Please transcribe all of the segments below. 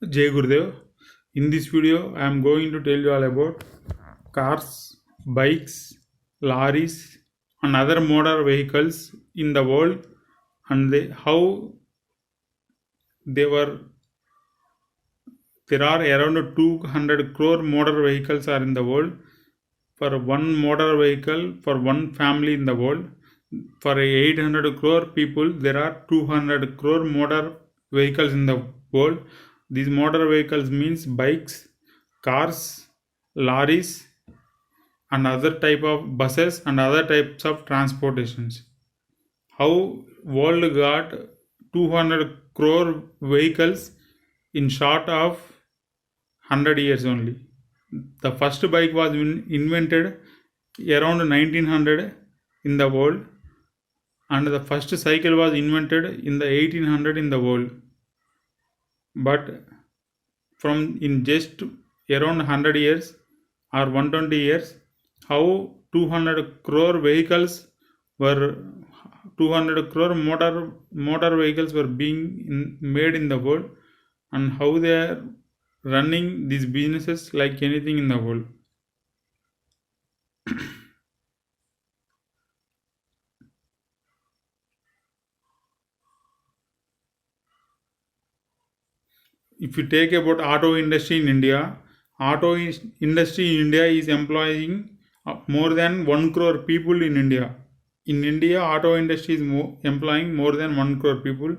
Jai Gurudev. In this video, I am going to tell you all about cars, bikes, lorries, and other motor vehicles in the world, and how they were. There are around 200 crore motor vehicles are in the world. For one motor vehicle, for one family in the world, for 800 crore people, there are 200 crore motor vehicles in the world. These motor vehicles means bikes, cars, lorries, and other type of buses and other types of transportations. How world got 200 crore vehicles in short of 100 years only. The first bike was invented around 1900 in the world, and the first cycle was invented in the 1800 in the world. But from in just around 100 years or 120 years, how 200 crore vehicles were 200 crore motor vehicles were being made in the world, and how they are running these businesses like anything in the world. If you take about auto industry in India, industry in India is employing more than 1 crore people in India. In India, auto industry is employing more than 1 crore people.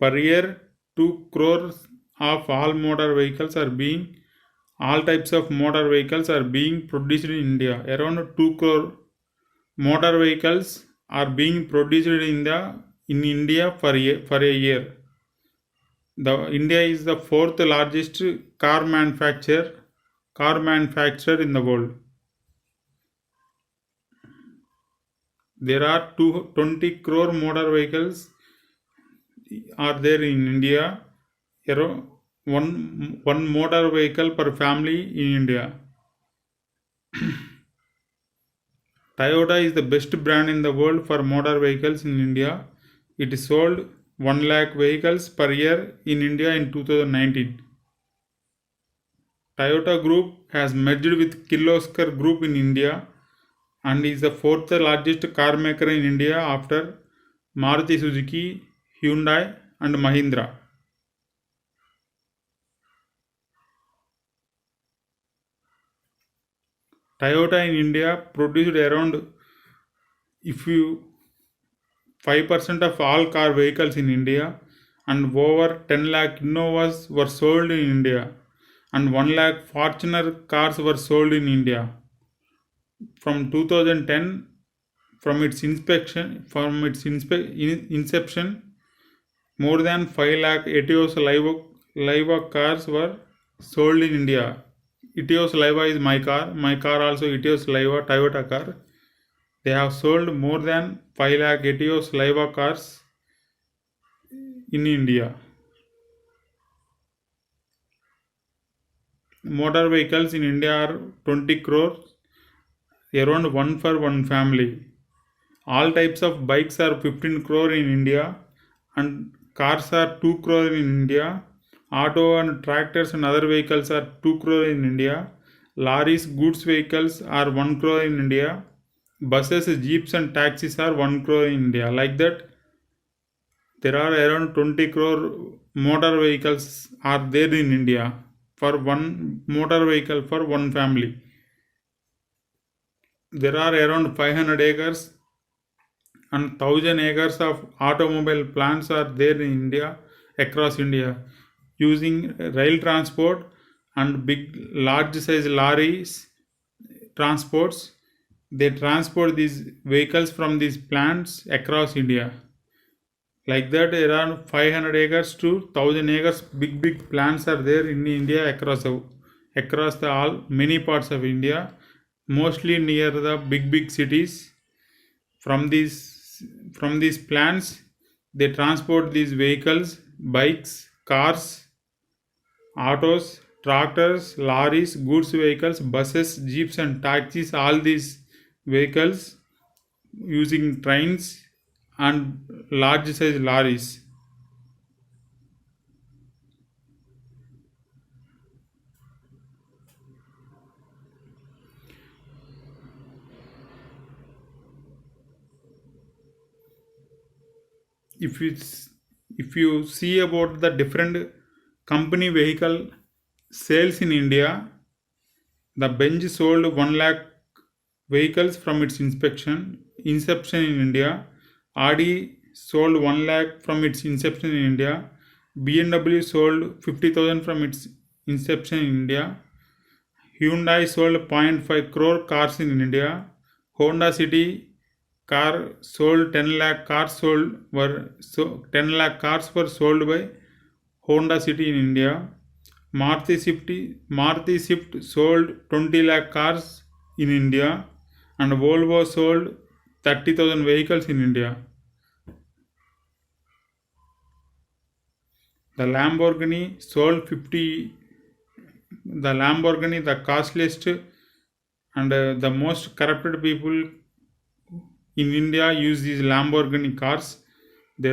Per year, 2 crores of all types of motor vehicles are being produced in India. Around 2 crore motor vehicles are being produced in India for a year. India is the fourth largest car manufacturer in the world. There are 20 crore motor vehicles are there in India. One motor vehicle per family in India. Toyota is the best brand in the world for motor vehicles in India. It sold 1 lakh vehicles per year in India in 2019. Toyota Group has merged with Kirloskar Group in India and is the fourth largest car maker in India after Maruti Suzuki, Hyundai and Mahindra. Toyota in India produced around 5% of all car vehicles in India, and over 10 lakh Innovas were sold in India, and 1 lakh Fortuner cars were sold in India. From 2010, from its inception, more than 5 lakh Etios Liva cars were sold in India. Etios Liva is my car also Etios Liva Toyota car. They have sold more than 5 lakh Etios Liva cars in India. Motor vehicles in India are 20 crores, around 1 for one family. All types of bikes are 15 crore in India, and cars are 2 crore in India. Auto and tractors and other vehicles are 2 crore in India. Lorries, goods vehicles are 1 crore in India. Buses, jeeps and taxis are 1 crore in India. Like that, there are around 20 crore motor vehicles are there in India for one motor vehicle for one family. There are around 500 acres and 1000 acres of automobile plants are there in India, across India, using rail transport and large size lorries transports. They transport these vehicles from these plants across India. Like that, around 500 acres to 1000 acres big plants are there in India across many parts of India, mostly near the big cities. From these plants, they transport these vehicles, bikes, cars, autos, tractors, lorries, goods vehicles, buses, jeeps and taxis, all these vehicles using trains and large size lorries. if you if you see about the different company vehicle sales in India, the Benz sold 1 lakh vehicles from its inception in India. Audi sold 1 lakh from its inception in India. BMW sold 50,000 from its inception in India. Hyundai sold 0.5 crore cars in India. Honda City car sold 10 lakh cars were 10 lakh cars were sold by Honda City in India. Maruti Swift sold 20 lakh cars in India, and Volvo sold 30,000 vehicles in India. The Lamborghini sold 50. The Lamborghini, the costliest and the most corrupted people in India use these Lamborghini cars. They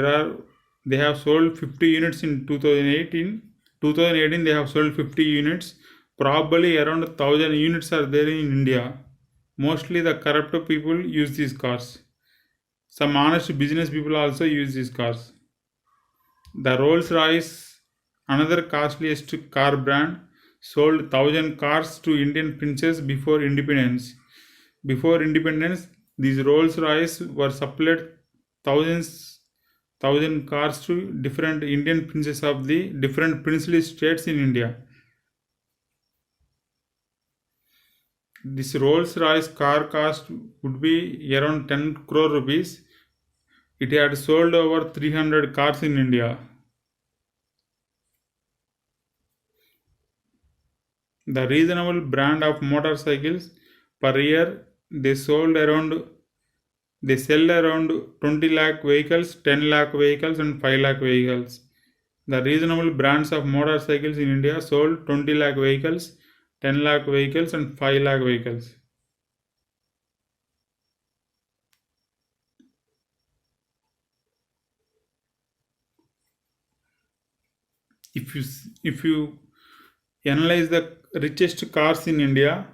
have sold 50 units in 2018. 2018 they have sold 50 units. Probably around 1,000 units are there in India. Mostly the corrupt people use these cars. Some honest business people also use these cars. The Rolls Royce, another costliest car brand, sold 1,000 cars to Indian princes before independence. Before independence, these Rolls Royce were supplied thousand cars to different Indian princes of the different princely states in India. This Rolls Royce car cost would be around 10 crore rupees. It had sold over 300 cars in India. The reasonable brand of motorcycles per year they sell around 20 lakh vehicles, 10 lakh vehicles and 5 lakh vehicles. The reasonable brands of motorcycles in India sold 20 lakh vehicles, 10 lakh vehicles and 5 lakh vehicles. If you analyze the richest cars in India,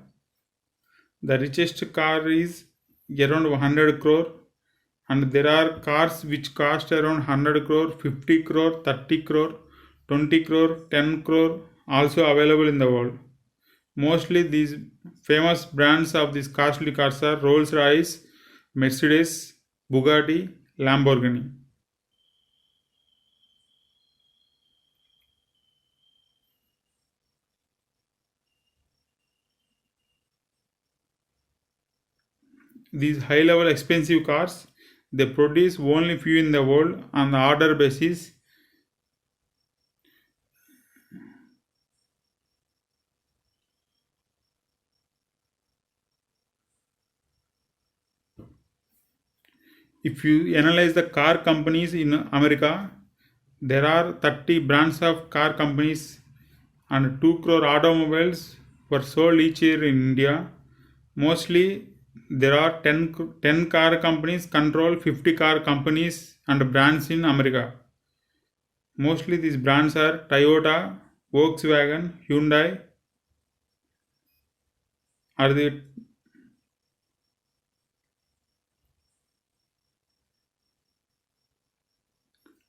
the richest car is around 100 crore, and there are cars which cost around 100 crore, 50 crore, 30 crore, 20 crore, 10 crore also available in the world. Mostly these famous brands of these costly cars are Rolls Royce, Mercedes, Bugatti, Lamborghini. These high level expensive cars, they produce only few in the world on the order basis. If you analyze the car companies in America, there are 30 brands of car companies and 2 crore automobiles were sold each year in India. Mostly there are 10 car companies control 50 car companies and brands in America. Mostly these brands are Toyota, Volkswagen, Hyundai are the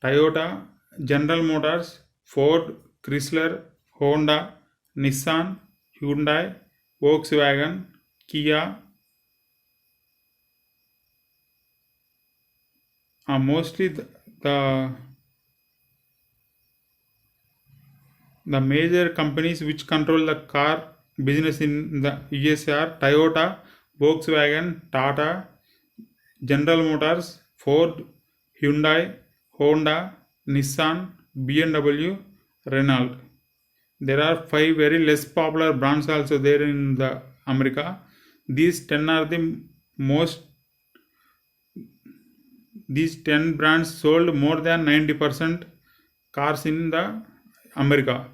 Toyota, General Motors, Ford, Chrysler, Honda, Nissan, Hyundai, Volkswagen, Kia are mostly the major companies which control the car business in the USA are Toyota, Volkswagen, Tata, General Motors, Ford, Hyundai, Honda, Nissan, BMW, Renault. There are 5 very less popular brands also there in the America. These 10 are the most. These 10 brands sold more than 90% cars in the America.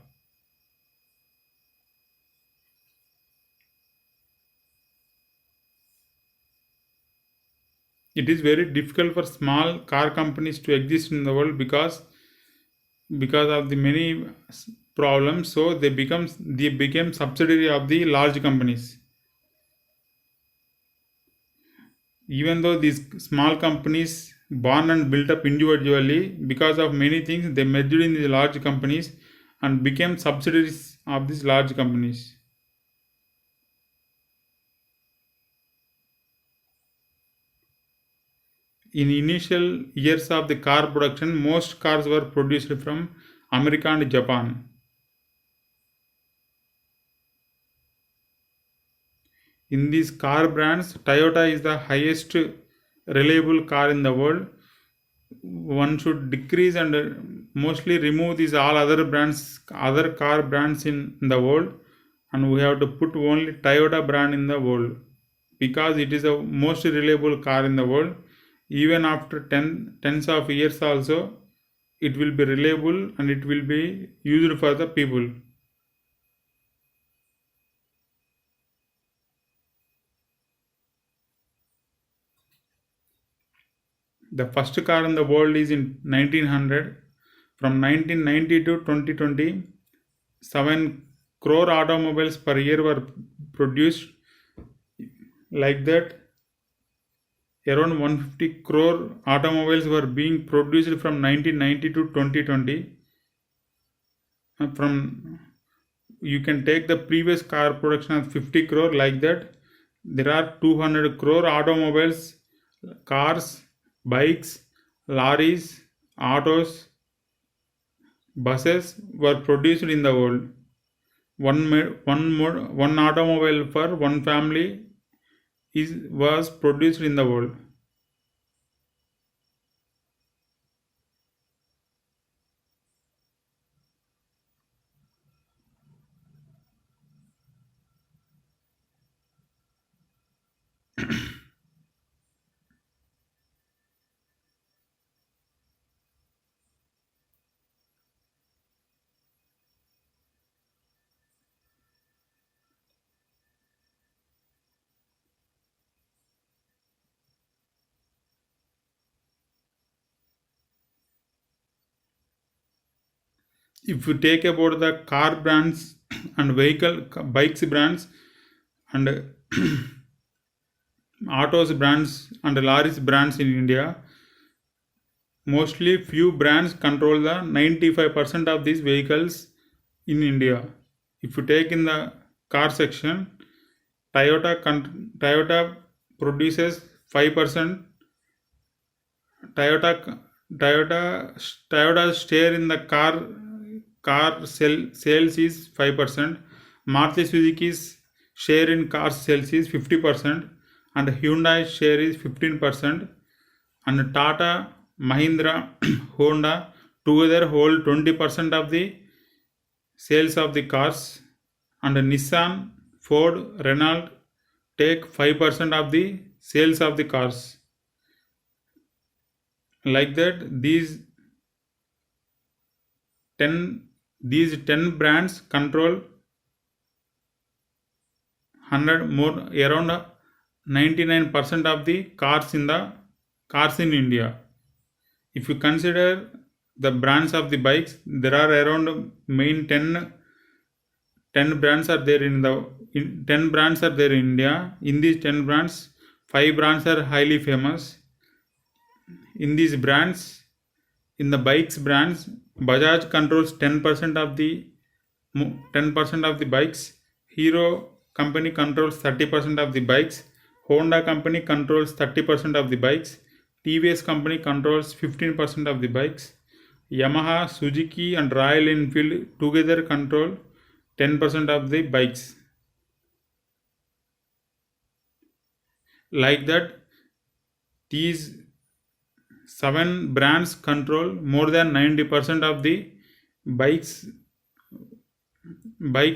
It is very difficult for small car companies to exist in the world because of the many problems. So they became subsidiary of the large companies. Even though these small companies born and built up individually. Because of many things, they merged in these large companies and became subsidiaries of these large companies. In initial years of the car production, most cars were produced from America and Japan. In these car brands, Toyota is the highest reliable car in the world. One should decrease and mostly remove these all other brands, other car brands in the world, and we have to put only Toyota brand in the world because it is the most reliable car in the world. Even after tens of years also, it will be reliable and it will be used for the people. The first car in the world is in 1900. From 1990 to 2020, 7 crore automobiles per year were produced. Like that, around 150 crore automobiles were being produced from 1990 to 2020. From you can take the previous car production of 50 crore. Like that, there are 200 crore automobiles, cars, bikes, lorries, autos, buses were produced in the world. One automobile for one family was produced in the world. If you take about the car brands and bikes brands and autos brands and lorries brands in India, mostly few brands control the 95% of these vehicles in India. If you take in the car section, Toyota produces 5%. Toyota's share in the car sales is 5%. Maruti Suzuki's share in car sales is 50%, and Hyundai's share is 15%, and Tata, Mahindra, Honda together hold 20% of the sales of the cars, and Nissan, Ford, Renault take 5% of the sales of the cars. Like that, these 10 brands control 100 more around 99% of the cars in India. If you consider the brands of the bikes, there are around main 10 brands are there in 10 brands are there in India. In these 10 brands, 5 brands are highly famous. In these brands, in the bikes brands, Bajaj controls 10% of the bikes. Hero company controls 30% of the bikes. Honda company controls 30% of the bikes. TVS company controls 15% of the bikes. Yamaha, Suzuki and Royal Enfield together control 10% of the bikes. Like that, these 7 brands control more than 90% of the bikes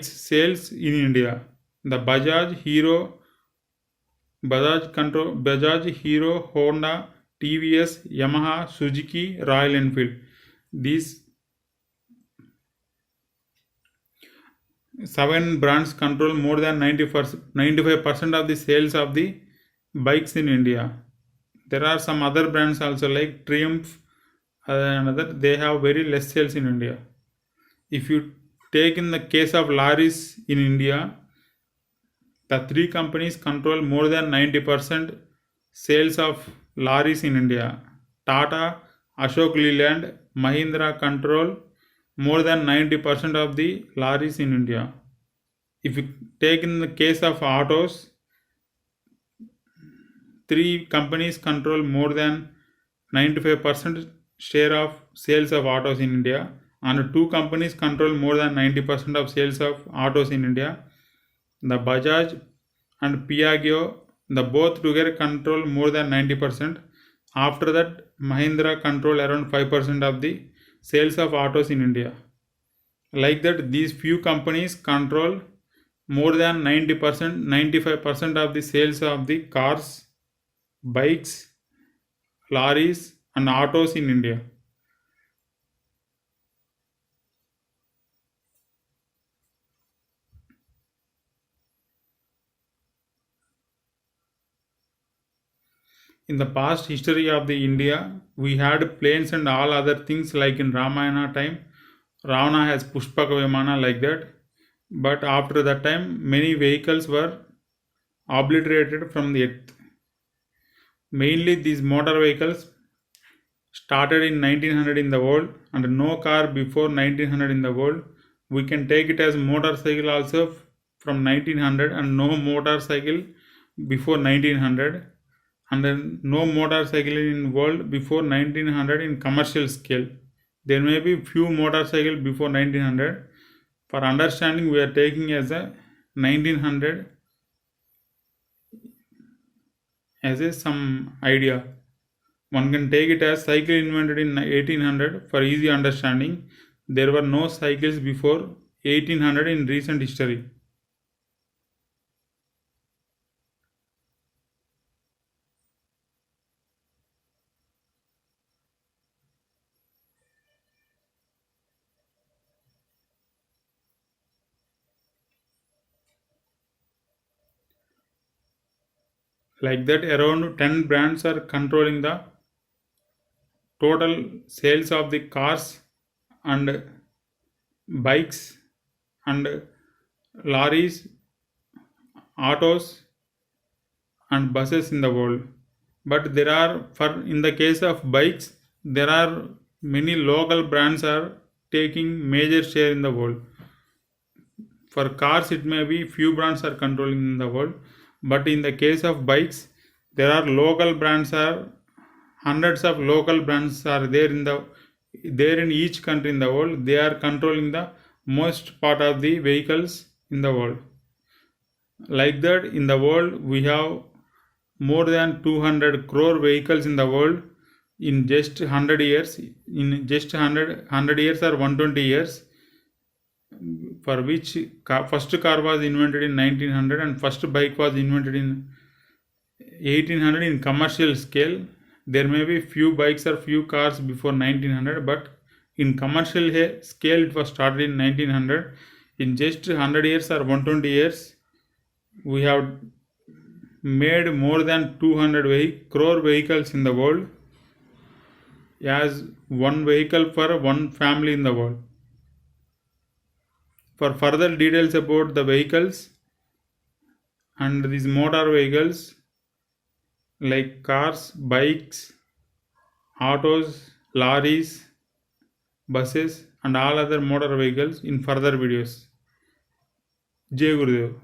sales in India. The Bajaj, Hero, Honda, TVS, Yamaha, Suzuki, Royal Enfield. These 7 brands control more than 95% of the sales of the bikes in India. There are some other brands also like Triumph and other. They have very less sales in India. If you take in the case of lorries in India, the 3 companies control more than 90% sales of lorries in India. Tata, Ashok Leyland, Mahindra control more than 90% of the lorries in India. If you take in the case of autos, 3 companies control more than 95% share of sales of autos in India, and 2 companies control more than 90% of sales of autos in India. The Bajaj and Piaggio, the both together control more than 90%. After that, Mahindra control around 5% of the sales of autos in India. Like that, these few companies control more than 90%, 95% of the sales of the cars, bikes, lorries and autos in India. In the past history of the India, we had planes and all other things like in Ramayana time. Ravana has Pushpaka Vimana like that. But after that time, many vehicles were obliterated from the earth. Mainly these motor vehicles started in 1900 in the world, and no car before 1900 in the world. We can take it as motorcycle also from 1900, and no motorcycle before 1900, and then no motorcycle in world before 1900 in commercial scale. There may be few motorcycle before 1900. For understanding, we are taking as a 1900 as a some idea. One can take it as cycle invented in 1800 for easy understanding. There were no cycles before 1800 in recent history. Like that, around 10 brands are controlling the total sales of the cars and bikes and lorries, autos and buses in the world. But there are, for in the case of bikes, there are many local brands are taking major share in the world. For cars, it may be few brands are controlling in the world, but in the case of bikes, there are local brands are hundreds of local brands are there in each country in the world. They are controlling the most part of the vehicles in the world. Like that, in the world we have more than 200 crore vehicles in the world in just 100 years. In just 100 years or 120 years, for which first car was invented in 1900 and first bike was invented in 1800 in commercial scale. There may be few bikes or few cars before 1900, but in commercial scale it was started in 1900. In just 100 years or 120 years, we have made more than 200 crore vehicles in the world as one vehicle for one family in the world. For further details about the vehicles and these motor vehicles like cars, bikes, autos, lorries, buses and all other motor vehicles in further videos. Jai Gurudev.